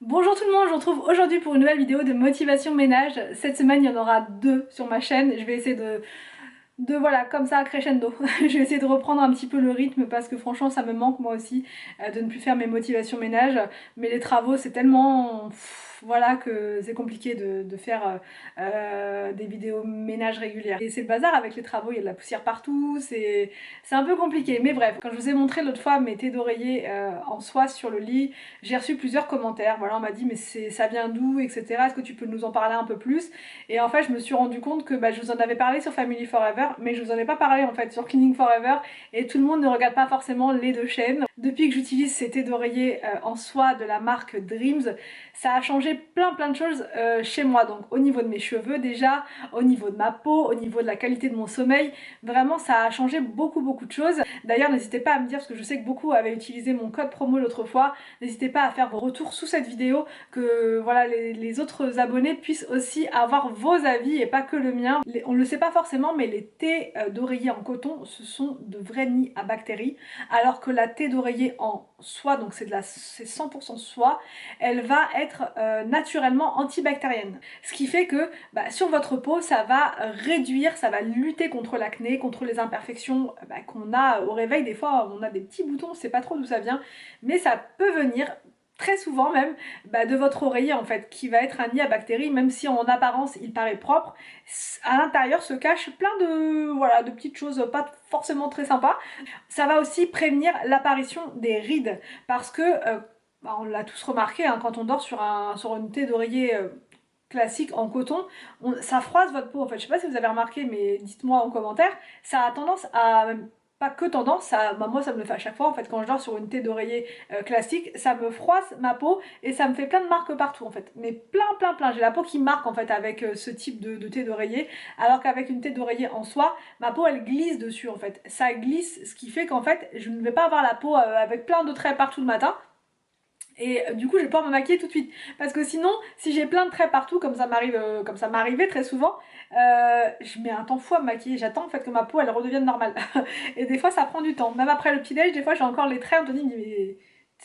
Bonjour tout le monde, je vous retrouve aujourd'hui pour une nouvelle vidéo de motivation ménage. Cette semaine il y en aura deux sur ma chaîne, je vais essayer de voilà, comme ça, crescendo. Je vais essayer de reprendre un petit peu le rythme parce que franchement ça me manque moi aussi de ne plus faire mes motivations ménage. Mais les travaux c'est tellement... voilà que c'est compliqué de faire des vidéos ménage régulières. Et c'est le bazar avec les travaux, il y a de la poussière partout, c'est un peu compliqué. Mais bref, quand je vous ai montré l'autre fois mes thés d'oreiller en soie sur le lit, j'ai reçu plusieurs commentaires. Voilà, on m'a dit mais ça vient d'où, etc. Est-ce que tu peux nous en parler un peu plus? Et en fait je me suis rendu compte que je vous en avais parlé sur Family Forever, mais je vous en ai pas parlé en fait sur Cleaning Forever, et tout le monde ne regarde pas forcément les deux chaînes. Depuis que j'utilise ces thés d'oreiller en soie de la marque Dreams, ça a changé plein de choses chez moi. Donc au niveau de mes cheveux déjà, au niveau de ma peau, au niveau de la qualité de mon sommeil, vraiment ça a changé beaucoup de choses. D'ailleurs n'hésitez pas à me dire, parce que je sais que beaucoup avaient utilisé mon code promo l'autre fois, n'hésitez pas à faire vos retours sous cette vidéo, que voilà, les autres abonnés puissent aussi avoir vos avis et pas que le mien. On ne le sait pas forcément, mais les thés d'oreiller en coton, ce sont de vrais nids à bactéries, alors que la thé d'oreiller en soie, donc c'est 100% soie, elle va être naturellement antibactérienne. Ce qui fait que sur votre peau, ça va réduire, ça va lutter contre l'acné, contre les imperfections qu'on a au réveil. Des fois, on a des petits boutons, on sait pas trop d'où ça vient, mais ça peut venir très souvent même de votre oreiller en fait, qui va être un nid à bactéries. Même si en apparence il paraît propre, à l'intérieur se cachent plein de, voilà, de petites choses pas forcément très sympas. Ça va aussi prévenir l'apparition des rides, parce que on l'a tous remarqué, hein, quand on dort sur une thé d'oreiller classique en coton, ça froisse votre peau en fait. Je sais pas si vous avez remarqué, mais dites-moi en commentaire, ça a tendance à, même pas que tendance, moi ça me le fait à chaque fois en fait, quand je dors sur une thé d'oreiller classique, ça me froisse ma peau et ça me fait plein de marques partout en fait. Mais plein, j'ai la peau qui marque en fait avec ce type de thé d'oreiller, alors qu'avec une thé d'oreiller en soie, ma peau elle glisse dessus en fait. Ça glisse, ce qui fait qu'en fait je ne vais pas avoir la peau avec plein de traits partout le matin. Et du coup je vais pouvoir me maquiller tout de suite, parce que sinon si j'ai plein de traits partout, comme ça m'arrive, comme ça m'arrivait très souvent, je mets un temps fou à me maquiller. J'attends en fait que ma peau elle redevienne normale. Et des fois ça prend du temps, même après le petit déj, des fois j'ai encore les traits. Anthony me dit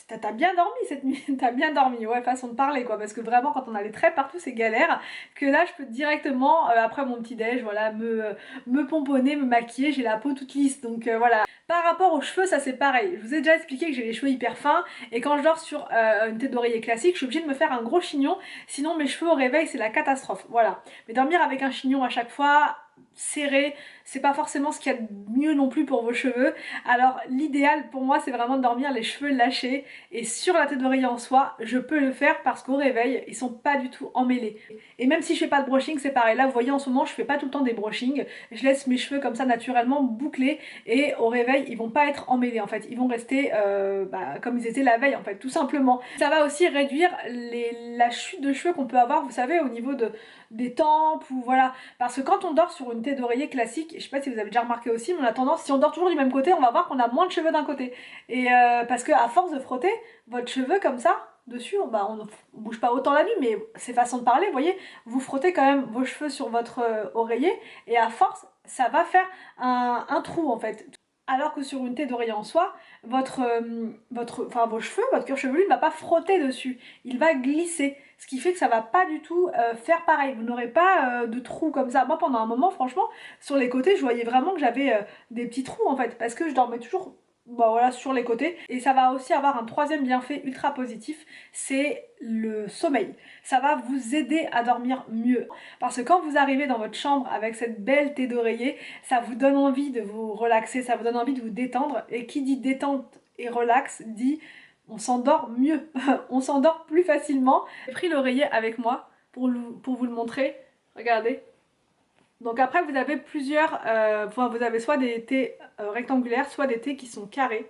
mais t'as bien dormi cette nuit? T'as bien dormi? Ouais, façon de parler quoi, parce que vraiment quand on a les traits partout c'est galère. Que là je peux directement après mon petit déj, voilà, me pomponner, me maquiller, j'ai la peau toute lisse. Donc voilà. Par rapport aux cheveux, ça c'est pareil. Je vous ai déjà expliqué que j'ai les cheveux hyper fins, et quand je dors sur une tête d'oreiller classique, je suis obligée de me faire un gros chignon, sinon mes cheveux au réveil c'est la catastrophe. Voilà. Mais dormir avec un chignon à chaque fois, serré, c'est pas forcément ce qu'il y a de mieux non plus pour vos cheveux. Alors l'idéal pour moi c'est vraiment de dormir les cheveux lâchés, et sur la tête d'oreiller en soie, je peux le faire parce qu'au réveil ils sont pas du tout emmêlés. Et même si je fais pas de brushing, c'est pareil. Là vous voyez en ce moment je fais pas tout le temps des brushings, je laisse mes cheveux comme ça naturellement bouclés, et au réveil ils vont pas être emmêlés en fait, ils vont rester comme ils étaient la veille en fait, tout simplement. Ça va aussi réduire la chute de cheveux qu'on peut avoir, vous savez, au niveau des tempes, ou voilà. Parce que quand on dort sur une tête d'oreiller classique, je sais pas si vous avez déjà remarqué aussi, mais on a tendance, si on dort toujours du même côté, on va voir qu'on a moins de cheveux d'un côté. Et parce que à force de frotter votre cheveu comme ça dessus, on bouge pas autant la nuit, mais c'est façon de parler, vous voyez, vous frottez quand même vos cheveux sur votre oreiller, et à force ça va faire un trou en fait. Alors que sur une thé d'oreiller en soie, vos cheveux, votre cuir chevelu ne va pas frotter dessus, il va glisser. Ce qui fait que ça va pas du tout faire pareil, vous n'aurez pas de trous comme ça. Moi pendant un moment franchement, sur les côtés je voyais vraiment que j'avais des petits trous en fait, parce que je dormais toujours voilà, sur les côtés. Et ça va aussi avoir un troisième bienfait ultra positif, c'est le sommeil. Ça va vous aider à dormir mieux. Parce que quand vous arrivez dans votre chambre avec cette belle thé d'oreiller, ça vous donne envie de vous relaxer, ça vous donne envie de vous détendre. Et qui dit détente et relax dit on s'endort mieux, on s'endort plus facilement. J'ai pris l'oreiller avec moi pour vous le montrer. Regardez. Donc après vous avez plusieurs, vous avez soit des thés rectangulaires, soit des thés qui sont carrés.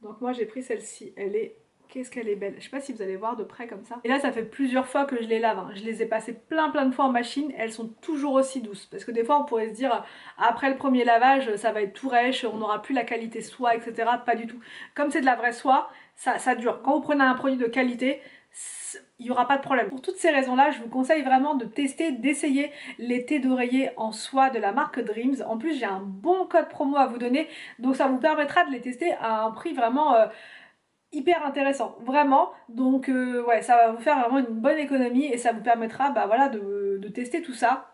Donc moi j'ai pris celle-ci, elle est... Qu'est-ce qu'elle est belle. Je sais pas si vous allez voir de près comme ça. Et là ça fait plusieurs fois que je les lave, hein. Je les ai passées plein de fois en machine, elles sont toujours aussi douces. Parce que des fois on pourrait se dire, après le premier lavage ça va être tout rêche, on n'aura plus la qualité soie, etc. Pas du tout. Comme c'est de la vraie soie, ça dure. Quand vous prenez un produit de qualité, il n'y aura pas de problème. Pour toutes ces raisons là, je vous conseille vraiment de tester, d'essayer les thés d'oreiller en soie de la marque Dreams. En plus j'ai un bon code promo à vous donner, donc ça vous permettra de les tester à un prix vraiment hyper intéressant, vraiment. Donc ouais, ça va vous faire vraiment une bonne économie et ça vous permettra bah, voilà, de tester tout ça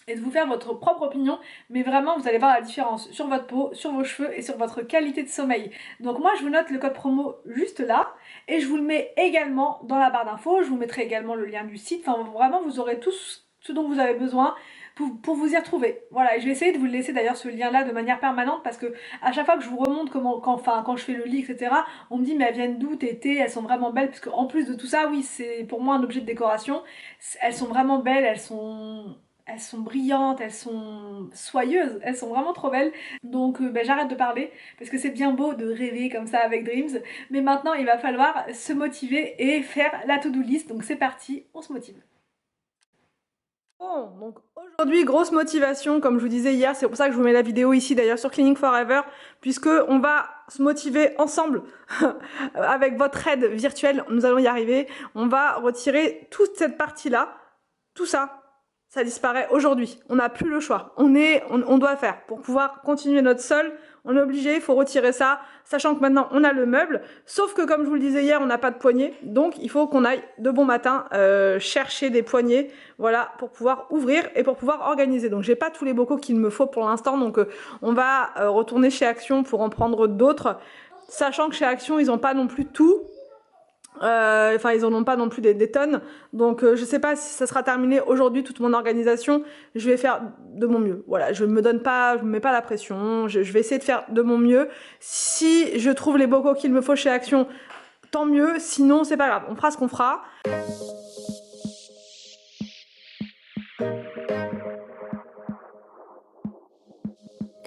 et de vous faire votre propre opinion, mais vraiment vous allez voir la différence sur votre peau, sur vos cheveux et sur votre qualité de sommeil. Donc moi je vous note le code promo juste là, et je vous le mets également dans la barre d'infos, je vous mettrai également le lien du site, enfin vraiment vous aurez tout ce dont vous avez besoin pour vous y retrouver. Voilà, et je vais essayer de vous le laisser d'ailleurs ce lien là de manière permanente, parce que à chaque fois que je vous remonte quand je fais le lit, etc., on me dit mais elles viennent d'où tes thés, elles sont vraiment belles, parce qu'en plus de tout ça, oui, c'est pour moi un objet de décoration, elles sont vraiment belles, elles sont brillantes, elles sont soyeuses, elles sont vraiment trop belles. Donc j'arrête de parler parce que c'est bien beau de rêver comme ça avec Dreams, mais maintenant il va falloir se motiver et faire la to-do list. Donc c'est parti, on se motive. Bon, donc aujourd'hui, grosse motivation, comme je vous disais hier, c'est pour ça que je vous mets la vidéo ici d'ailleurs sur Cleaning Forever, puisque on va se motiver ensemble avec votre aide virtuelle, nous allons y arriver. On va retirer toute cette partie-là, tout ça. Ça disparaît aujourd'hui, on n'a plus le choix, on doit faire. Pour pouvoir continuer notre sol, on est obligé, il faut retirer ça, sachant que maintenant on a le meuble, sauf que comme je vous le disais hier, on n'a pas de poignée, donc il faut qu'on aille de bon matin chercher des poignées, voilà, pour pouvoir ouvrir et pour pouvoir organiser. Donc j'ai pas tous les bocaux qu'il me faut pour l'instant, donc on va retourner chez Action pour en prendre d'autres, sachant que chez Action, ils n'ont pas non plus tout. Enfin ils en ont pas non plus des tonnes, donc je sais pas si ça sera terminé aujourd'hui toute mon organisation. Je vais faire de mon mieux, voilà, je me mets pas la pression, je vais essayer de faire de mon mieux. Si je trouve les bocaux qu'il me faut chez Action, tant mieux, sinon c'est pas grave, on fera ce qu'on fera.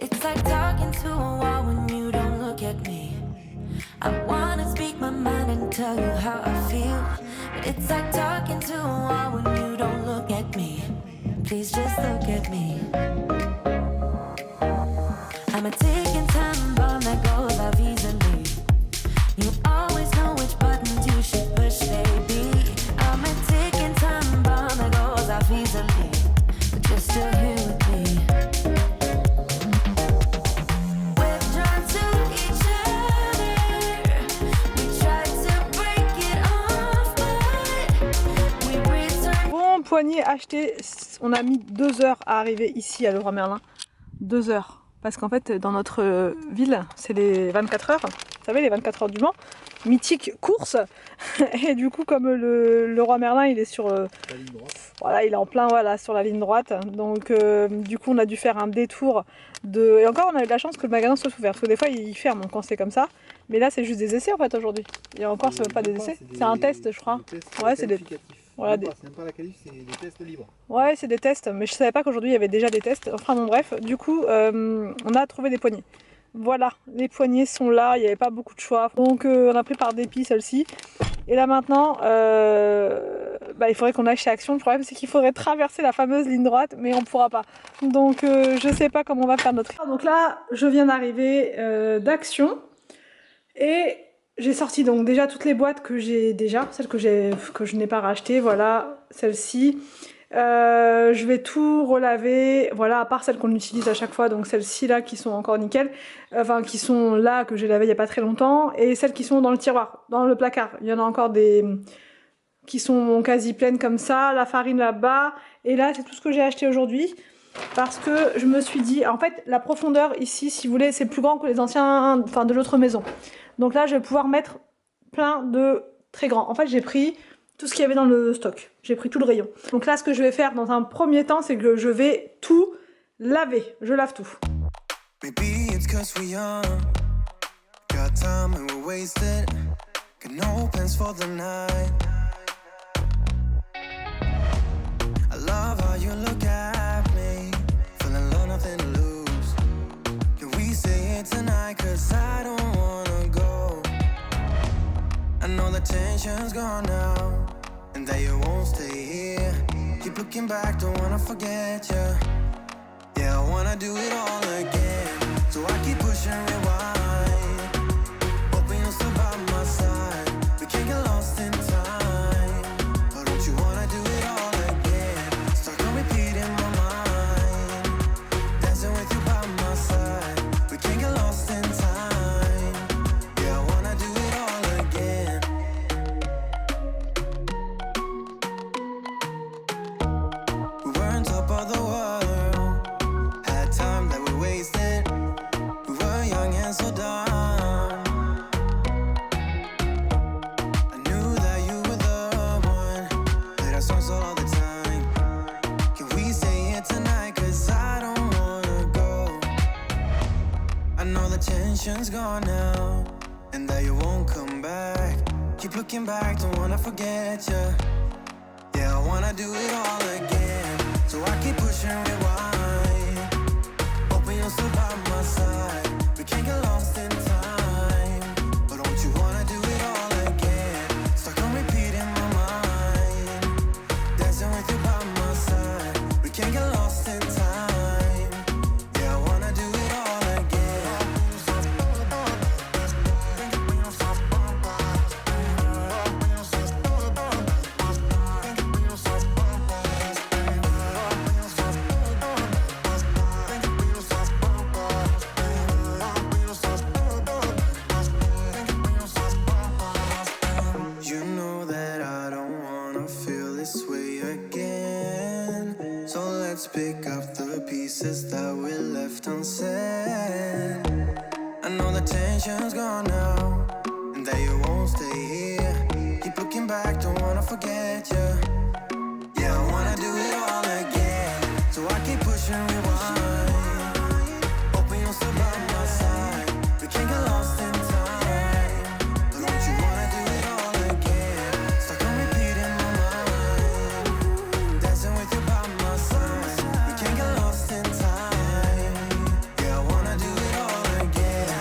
It's like talking to a wall when you don't look at me. I wanna speak my mind and tell you how I feel, but it's like talking to a wall when you don't look at me. Please just look at me. I'm a ticking time bomb that goes off easily. You always know which buttons you should push, baby. I'm a ticking time bomb that goes off easily, but you're still here with me. Poignée acheté, on a mis 2 heures à arriver ici à Leroy Merlin. 2 heures. Parce qu'en fait, dans notre ville, c'est les 24 heures. Vous savez, les 24 heures du Mans. Mythique course. Et du coup, comme le Leroy Merlin, il est sur... la ligne droite. Voilà, il est en plein sur la ligne droite. Donc, du coup, on a dû faire un détour de... Et encore, on a eu de la chance que le magasin soit ouvert. Parce que des fois, il ferme quand c'est comme ça. Mais là, c'est juste des essais en fait aujourd'hui. Et encore, c'est même pas des essais. C'est un test, je crois. Ouais, c'est des... Voilà, c'est même pas la qualif, c'est des tests libres. Ouais, c'est des tests, mais je savais pas qu'aujourd'hui il y avait déjà des tests. Enfin bon, bref, du coup, on a trouvé des poignées. Voilà, les poignées sont là, il n'y avait pas beaucoup de choix. Donc on a pris par dépit celle-ci. Et là maintenant, il faudrait qu'on aille chez Action. Le problème c'est qu'il faudrait traverser la fameuse ligne droite, mais on pourra pas. Donc je sais pas comment on va faire notre... Donc là, je viens d'arriver d'Action. Et... j'ai sorti donc déjà toutes les boîtes que j'ai déjà, celles que je n'ai pas rachetées, voilà, celle-ci. Je vais tout relaver, voilà, à part celles qu'on utilise à chaque fois, donc celles-ci là qui sont encore nickel, enfin qui sont là que j'ai lavé il n'y a pas très longtemps, et celles qui sont dans le tiroir, dans le placard. Il y en a encore des qui sont quasi pleines comme ça, la farine là-bas, et là c'est tout ce que j'ai acheté aujourd'hui. Parce que je me suis dit, en fait la profondeur ici, si vous voulez, c'est plus grand que les anciens, enfin de l'autre maison. Donc là, je vais pouvoir mettre plein de très grands. En fait, j'ai pris tout ce qu'il y avait dans le stock. J'ai pris tout le rayon. Donc là, ce que je vais faire dans un premier temps, c'est que je vais tout laver. Je lave tout. Maybe it's 'cause we're young. Got time and we're wasted. Got no plans for the night. I love how you look at me. Feeling low, nothing to lose. Can we say it tonight? 'Cause I don't wanna go. I know the tension's gone now, and that you won't stay here. Keep looking back, don't wanna forget you. Yeah, I wanna do it all again. So I keep pushing rewind. Hoping you're still by my side. We can't get lost in time. Or don't you wanna do it all again? Start on repeat in my mind. Dancing with you by my side. We can't get lost in time. Yeah, I wanna do it all again. tension's gone now, and that you won't come back. Keep looking back, don't wanna forget ya. Yeah, I wanna do it all again, so I keep pushing rewind. Hoping you'll still by my side. We can't get lost in time, but don't you wanna do it all again? Stuck on repeat in my mind, dancing with you by my side. We can't get lost in time. Yeah, I wanna do it all again. You know that I don't wanna feel this way again, so let's pick up the pieces that we left unsaid. I know the tension's gone now, and that you won't stay here. Keep looking back, don't wanna forget ya. Yeah, I wanna do it all again, so I keep pushing rewind. Hoping you'll still by my side. We can't get lost in time, but don't you wanna do it all again? Stuck on repeat in my mind, dancing with you by my side. We can't get lost in time. Yeah, I wanna do it all again.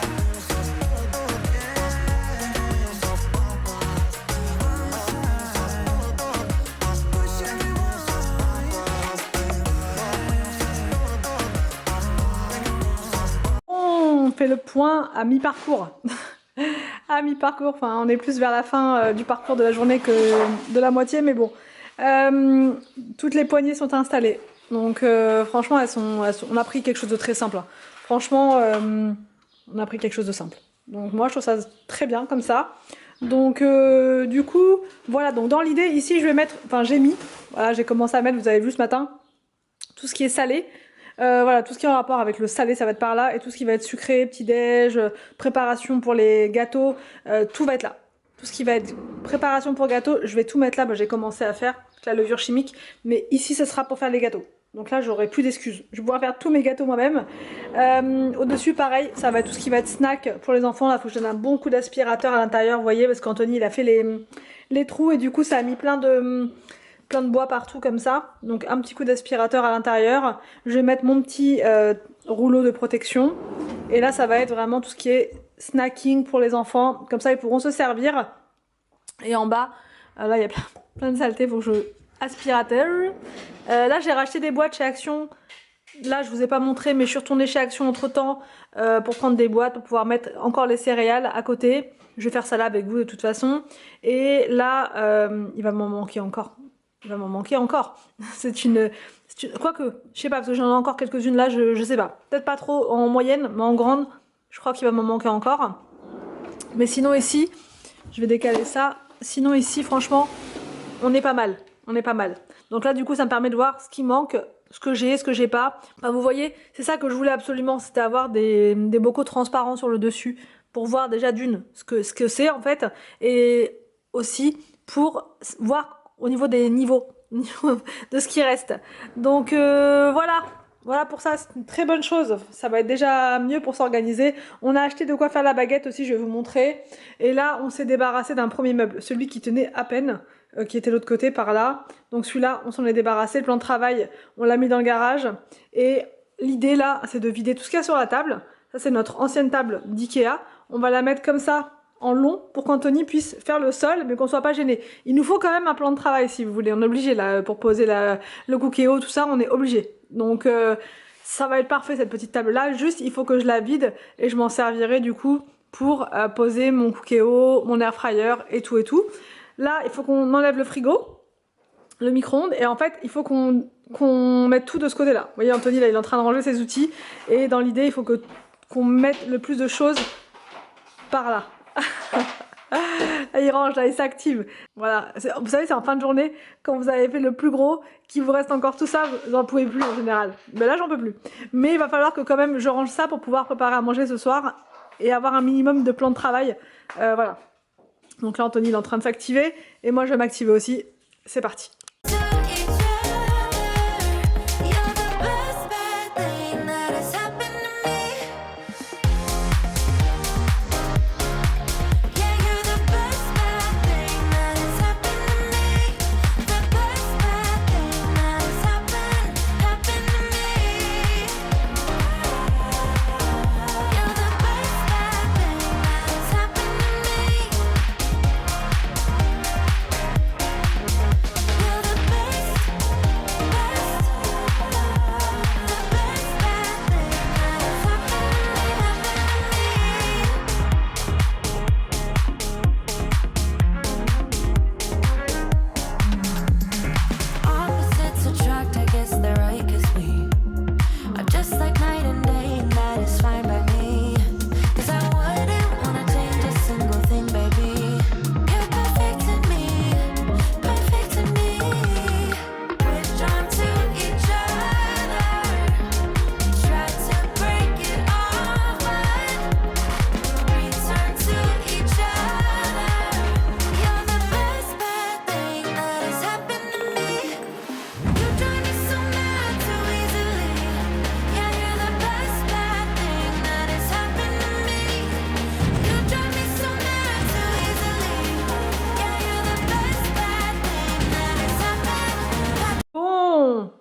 On fait le point à mi-parcours. À mi-parcours, enfin on est plus vers la fin du parcours de la journée que de la moitié, mais bon. Toutes les poignées sont installées. Donc franchement, on a pris quelque chose de très simple. Franchement, on a pris quelque chose de simple. Donc moi je trouve ça très bien comme ça. Donc du coup, voilà, donc dans l'idée, ici je vais mettre, enfin j'ai mis, voilà, j'ai commencé à mettre, vous avez vu ce matin, tout ce qui est salé. Voilà, tout ce qui est en rapport avec le salé, ça va être par là, et tout ce qui va être sucré, petit-déj, préparation pour les gâteaux, tout va être là. Tout ce qui va être préparation pour gâteau, je vais tout mettre là. Bah, j'ai commencé à faire la levure chimique, mais ici, ce sera pour faire les gâteaux. Donc là, j'aurai plus d'excuses. Je vais pouvoir faire tous mes gâteaux moi-même. Au-dessus, pareil, ça va être tout ce qui va être snack pour les enfants. Là, il faut que je donne un bon coup d'aspirateur à l'intérieur, vous voyez, parce qu'Anthony, il a fait les trous, et du coup, ça a mis plein de bois partout comme ça. Donc un petit coup d'aspirateur à l'intérieur. Je vais mettre mon petit rouleau de protection. Et là ça va être vraiment tout ce qui est snacking pour les enfants. Comme ça ils pourront se servir. Et en bas, là il y a plein de saletés, faut que je aspirateur. Là j'ai racheté des boîtes chez Action. Là je vous ai pas montré, mais je suis retournée chez Action entre temps pour prendre des boîtes, pour pouvoir mettre encore les céréales à côté. Je vais faire ça là avec vous de toute façon. Et là il va m'en manquer encore. Il va m'en manquer encore. C'est une... Quoique, je sais pas, parce que j'en ai encore quelques-unes là, je sais pas. Peut-être pas trop en moyenne, mais en grande, je crois qu'il va m'en manquer encore. Mais sinon ici, je vais décaler ça. Sinon ici, franchement, on est pas mal. On est pas mal. Donc là, du coup, ça me permet de voir ce qui manque, ce que j'ai pas. Enfin, vous voyez, c'est ça que je voulais absolument, c'était avoir des bocaux transparents sur le dessus, pour voir déjà d'une, ce que c'est en fait, et aussi pour voir au niveau des niveaux de ce qui reste. Donc voilà pour ça, c'est une très bonne chose. Ça va être déjà mieux pour s'organiser. On a acheté de quoi faire la baguette aussi, je vais vous montrer. Et là, on s'est débarrassé d'un premier meuble, celui qui tenait à peine, qui était de l'autre côté par là. Donc celui-là, on s'en est débarrassé. Le plan de travail, on l'a mis dans le garage. Et l'idée là, c'est de vider tout ce qu'il y a sur la table. Ça, c'est notre ancienne table d'Ikea. On va la mettre comme ça, en long, pour qu'Anthony puisse faire le sol, mais qu'on soit pas gêné. Il nous faut quand même un plan de travail, si vous voulez. On est obligé là, pour poser le cookéo, tout ça, on est obligé. Donc ça va être parfait cette petite table là. Juste, il faut que je la vide et je m'en servirai du coup pour poser mon cookéo, mon air fryer et tout et tout. Là, il faut qu'on enlève le frigo, le micro-ondes, et en fait, il faut qu'on mette tout de ce côté-là. Vous voyez, Anthony là, il est en train de ranger ses outils, et dans l'idée, il faut qu'on mette le plus de choses par là. Il range là, il s'active. Voilà, vous savez, c'est en fin de journée, quand vous avez fait le plus gros, qu'il vous reste encore tout ça, vous n'en pouvez plus en général. Mais là, j'en peux plus. Mais il va falloir que quand même je range ça pour pouvoir préparer à manger ce soir et avoir un minimum de plan de travail. Voilà. Donc là, Anthony il est en train de s'activer et moi je vais m'activer aussi. C'est parti.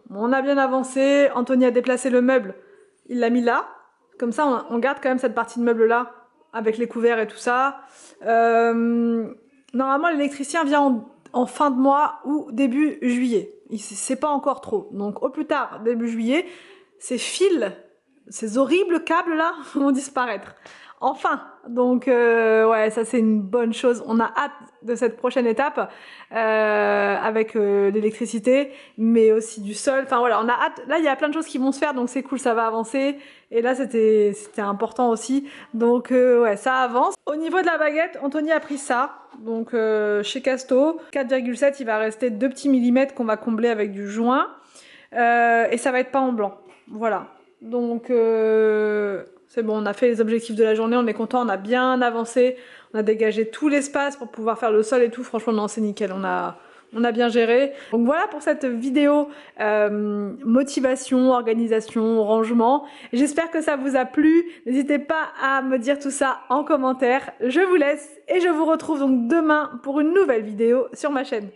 bon, on a bien avancé. Anthony a déplacé le meuble, il l'a mis là. Comme ça, on garde quand même cette partie de meuble là, avec les couverts et tout ça. Normalement, l'électricien vient en fin de mois ou début juillet. C'est pas encore trop. Donc au plus tard, début juillet, ces fils, ces horribles câbles là vont disparaître. Enfin, donc ouais, ça c'est une bonne chose. On a hâte de cette prochaine étape avec l'électricité, mais aussi du sol. Enfin voilà, on a hâte. Là, il y a plein de choses qui vont se faire, donc c'est cool, ça va avancer. Et là, c'était important aussi. Donc ouais, ça avance. Au niveau de la baguette, Anthony a pris ça. Donc chez Casto, 4,7, il va rester 2 petits millimètres qu'on va combler avec du joint. Et ça va être peint en blanc. Voilà. Donc c'est bon, on a fait les objectifs de la journée, on est content, on a bien avancé, on a dégagé tout l'espace pour pouvoir faire le sol et tout. Franchement, non, c'est nickel, on a bien géré. Donc voilà pour cette vidéo motivation, organisation, rangement. J'espère que ça vous a plu. N'hésitez pas à me dire tout ça en commentaire. Je vous laisse et je vous retrouve donc demain pour une nouvelle vidéo sur ma chaîne.